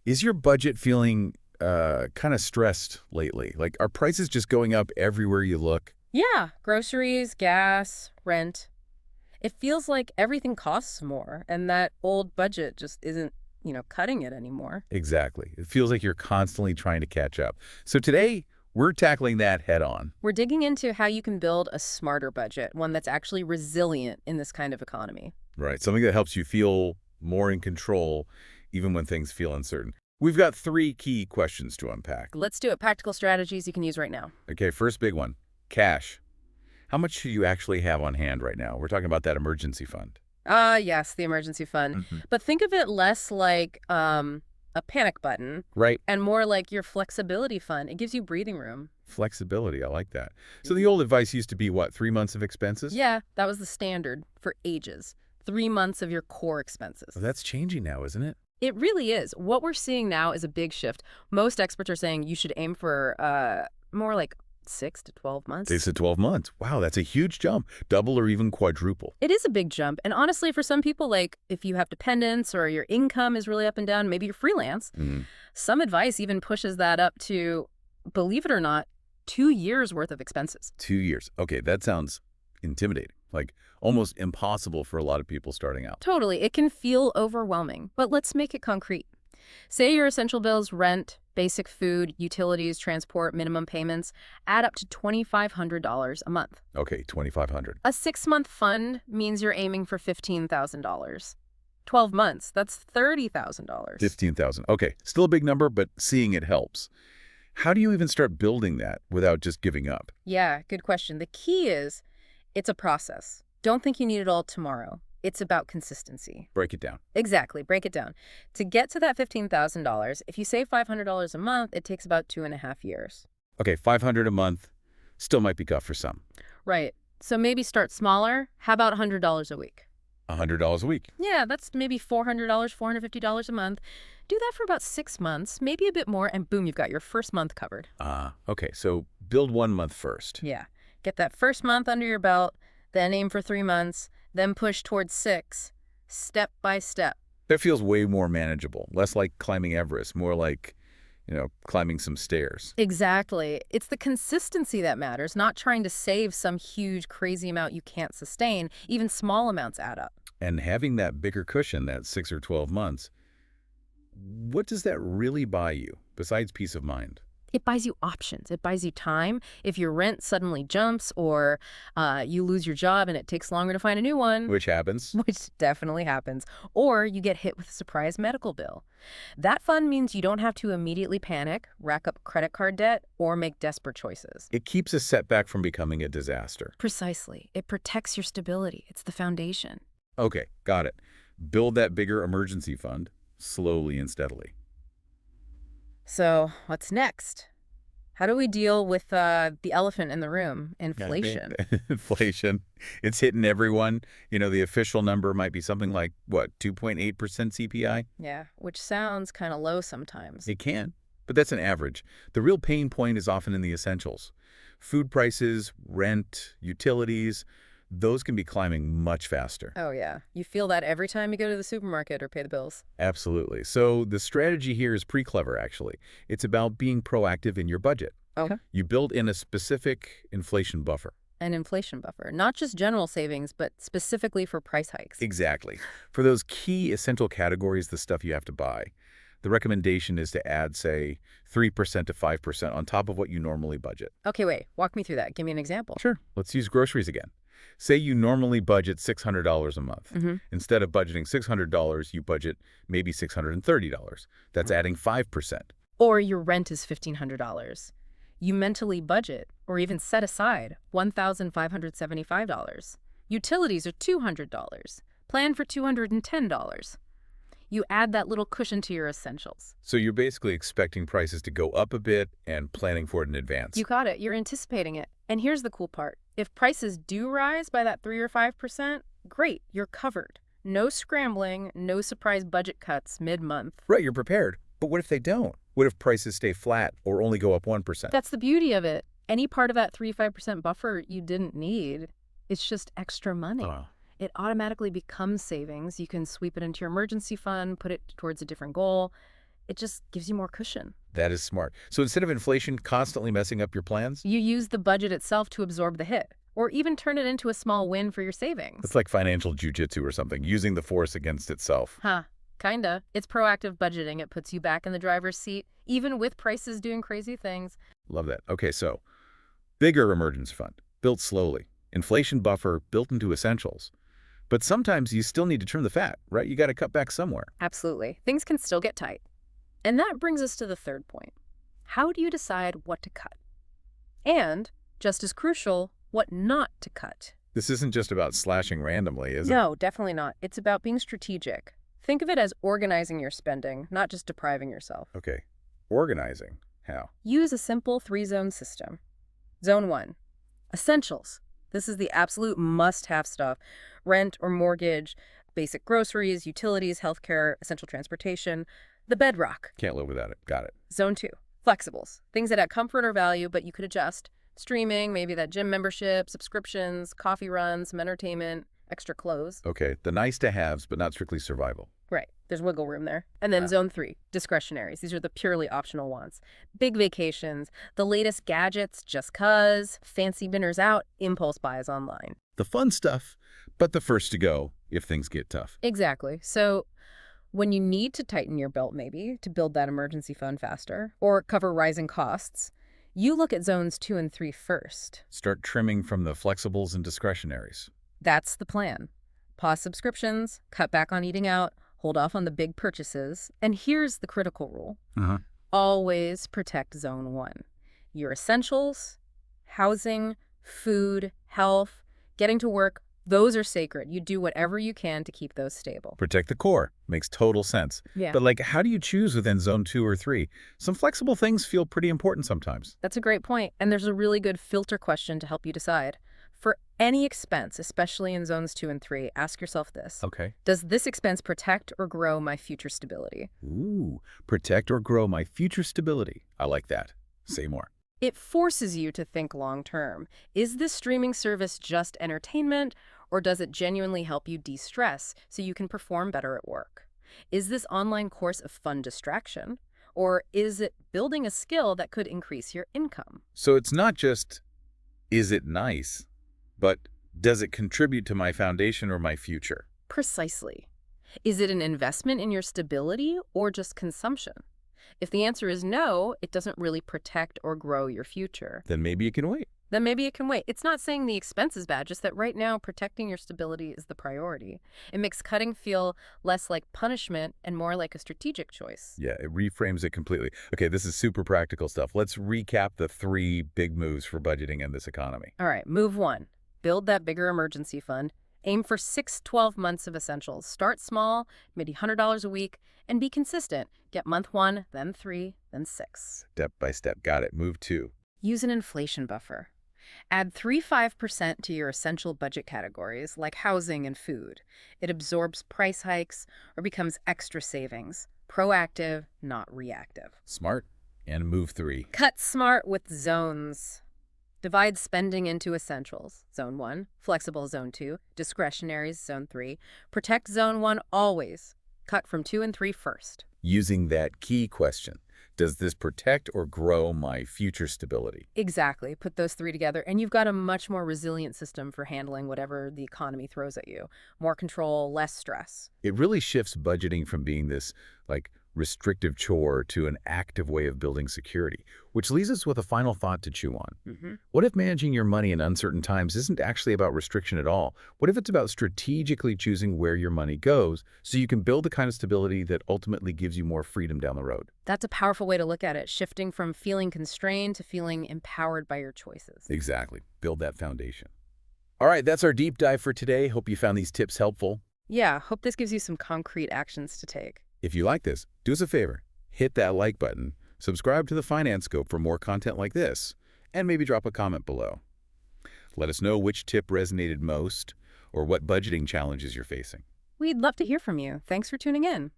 Is your budget feeling kind of stressed lately? Like, are prices just going up everywhere you look? Yeah, groceries, gas, rent. It feels like everything costs more, and that old budget just isn't cutting it anymore. Exactly. It feels like you're constantly trying to catch up. So today, we're tackling that head on. We're digging into how you can build a smarter budget, one that's actually resilient in this kind of economy. Right. Something that helps you feel more in control, even when things feel uncertain. We've got three key questions to unpack. Let's do it. Practical strategies you can use right now. Okay, first big one, cash. How much do you actually have on hand right now? We're talking about that emergency fund. Yes, the emergency fund. Hmm. But think of it less like a panic button Right. and more like your flexibility fund. It gives you breathing room. Flexibility. I like that. So the old advice used to be, what, 3 months of expenses? Yeah, that was the standard for ages. 3 months of your core expenses. Well, that's changing now, isn't it? It really is. What we're seeing now is a big shift. Most experts are saying you should aim for more like 6 to 12 months. They said 12 months. Wow, that's a huge jump. Double or even quadruple. It is a big jump. And honestly, for some people, like if you have dependents or your income is really up and down, maybe you're freelance, some advice even pushes that up to, believe it or not, 2 years worth of expenses. 2 years. Okay, that sounds intimidating. Like almost impossible for a lot of people starting out. Totally. It can feel overwhelming, but let's make it concrete. Say your essential bills, rent, basic food, utilities, transport, minimum payments add up to $2,500 a month. Okay, 2,500. A 6-month fund means you're aiming for $15,000. 12 months, that's $30,000. 15,000. Okay, still a big number, but seeing it helps. How do you even start building that without just giving up? Yeah, good question. The key is it's a process. Don't think you need it all tomorrow. It's about consistency. Break it down. Exactly. Break it down. To get to that $15,000, if you save $500 a month, it takes about 2.5 years. Okay, 500 a month still might be tough for some. Right. So maybe start smaller. How about $100 a week? $100 a week. Yeah, that's maybe $400, $450 a month. Do that for about 6 months, maybe a bit more, and boom, you've got your first month covered. Okay, so build 1 month first. Yeah. Get that first month under your belt, then aim for 3 months, then push towards 6, step by step. That feels way more manageable, less like climbing Everest, more like, climbing some stairs. Exactly. It's the consistency that matters, not trying to save some huge, crazy amount you can't sustain. Even small amounts add up. And having that bigger cushion, that 6 or 12 months, what does that really buy you besides peace of mind? It buys you options. It buys you time. If your rent suddenly jumps or you lose your job and it takes longer to find a new one, Which happens. which definitely happens, or you get hit with a surprise medical bill. That fund means you don't have to immediately panic, rack up credit card debt, or make desperate choices. It keeps a setback from becoming a disaster. Precisely. It protects your stability. It's the foundation. Okay, got it. Build that bigger emergency fund slowly and steadily. So what's next? How do we deal with the elephant in the room, Yeah, inflation? Inflation. It's hitting everyone. The official number might be something like, what, 2.8% CPI? Yeah, which sounds kind of low sometimes. It can, but that's an average. The real pain point is often in the essentials. Food prices, rent, utilities, those can be climbing much faster. Oh, yeah. You feel that every time you go to the supermarket or pay the bills. Absolutely. So the strategy here is pretty clever, actually. It's about being proactive in your budget. Okay. You build in a specific inflation buffer. An inflation buffer, not just general savings, but specifically for price hikes. Exactly. For those key essential categories, the stuff you have to buy, the recommendation is to add, say, 3% to 5% on top of what you normally budget. Okay, wait. Walk me through that. Give me an example. Sure. Let's use groceries again. Say you normally budget $600 a month. Instead of budgeting $600, you budget maybe $630. That's adding 5%. Or your rent is $1,500. You mentally budget or even set aside $1,575. Utilities are $200. Plan for $210. You add that little cushion to your essentials. So you're basically expecting prices to go up a bit and planning for it in advance. You got it. You're anticipating it. And here's the cool part. If prices do rise by that 3 or 5%, great, you're covered. No scrambling, no surprise budget cuts mid-month. Right, you're prepared. But what if they don't? What if prices stay flat or only go up 1%? That's the beauty of it. Any part of that 3-5% buffer you didn't need, it's just extra money. Oh. It automatically becomes savings. You can sweep it into your emergency fund, put it towards a different goal. It just gives you more cushion. That is smart. So instead of inflation constantly messing up your plans, You use the budget itself to absorb the hit, or even turn it into a small win for your savings. it's like financial jujitsu or something, using the force against itself. Huh. Kinda. It's proactive budgeting. It puts you back in the driver's seat, even with prices doing crazy things. Love that. Okay, so bigger emergency fund, built slowly. Inflation buffer built into essentials. But sometimes you still need to trim the fat, right? You got to cut back somewhere. Absolutely. Things can still get tight. And that brings us to the third point. How do you decide what to cut? And, just as crucial, what not to cut? This isn't just about slashing randomly, is it? No, definitely not. It's about being strategic. Think of it as organizing your spending, not just depriving yourself. Okay. Organizing. How? Use a simple 3-zone system. Zone 1, essentials. This is the absolute must-have stuff. Rent or mortgage, basic groceries, utilities, healthcare, essential transportation. The bedrock. Can't live without it. Got it. Zone 2, flexibles. Things that add comfort or value, but you could adjust. Streaming, maybe that gym membership, subscriptions, coffee runs, some entertainment, extra clothes. Okay. The nice to haves, but not strictly survival. Right. There's wiggle room there. And then Zone 3, discretionaries. These are the purely optional wants. Big vacations, the latest gadgets just 'cause, fancy dinners out, impulse buys online. The fun stuff, but the first to go if things get tough. Exactly. So when you need to tighten your belt maybe to build that emergency fund faster or cover rising costs, you look at zones 2 and 3 first. Start trimming from the flexibles and discretionaries. That's the plan. Pause subscriptions, cut back on eating out, hold off on the big purchases. And here's the critical rule. Always protect Zone 1. Your essentials, housing, food, health, getting to work, those are sacred. You do whatever you can to keep those stable. Protect the core. Makes total sense. Yeah. But like, how do you choose within zone 2 or 3? Some flexible things feel pretty important sometimes. That's a great point. And there's a really good filter question to help you decide. For any expense, especially in zones 2 and 3, ask yourself this. Okay. Does this expense protect or grow my future stability? Ooh, protect or grow my future stability. I like that. Say more. It forces you to think long term. Is this streaming service just entertainment, or does it genuinely help you de-stress so you can perform better at work? Is this online course a fun distraction, or is it building a skill that could increase your income? So it's not just, is it nice, but does it contribute to my foundation or my future? Precisely. Is it an investment in your stability or just consumption? If the answer is no, it doesn't really protect or grow your future. Then maybe it can wait. Then maybe it can wait. It's not saying the expense is bad, just that right now protecting your stability is the priority. It makes cutting feel less like punishment and more like a strategic choice. Yeah, it reframes it completely. Okay, this is super practical stuff. Let's recap the 3 big moves for budgeting in this economy. All right, move 1. Build that bigger emergency fund. Aim for 6-12 months of essentials. Start small, maybe $100 a week, and be consistent. Get month 1, then 3, then 6. Step by step. Got it. Move 2. Use an inflation buffer. Add 3-5% to your essential budget categories like housing and food. It absorbs price hikes or becomes extra savings. Proactive, not reactive. Smart. And move 3. Cut smart with zones. Divide spending into essentials. Zone 1, flexible Zone 2, discretionaries Zone 3. Protect Zone 1 always. Cut from 2 and 3 first. Using that key question, does this protect or grow my future stability? Exactly. Put those 3 together, and you've got a much more resilient system for handling whatever the economy throws at you. More control, less stress. It really shifts budgeting from being this, like, restrictive chore to an active way of building security, which leaves us with a final thought to chew on. What if managing your money in uncertain times isn't actually about restriction at all? What if it's about strategically choosing where your money goes so you can build the kind of stability that ultimately gives you more freedom down the road? That's a powerful way to look at it, shifting from feeling constrained to feeling empowered by your choices. Exactly. Build that foundation. All right, that's our deep dive for today. Hope you found these tips helpful. Yeah, hope this gives you some concrete actions to take. If you like this, do us a favor. Hit that like button, subscribe to the Finance Scope for more content like this, and maybe drop a comment below. Let us know which tip resonated most or what budgeting challenges you're facing. We'd love to hear from you. Thanks for tuning in.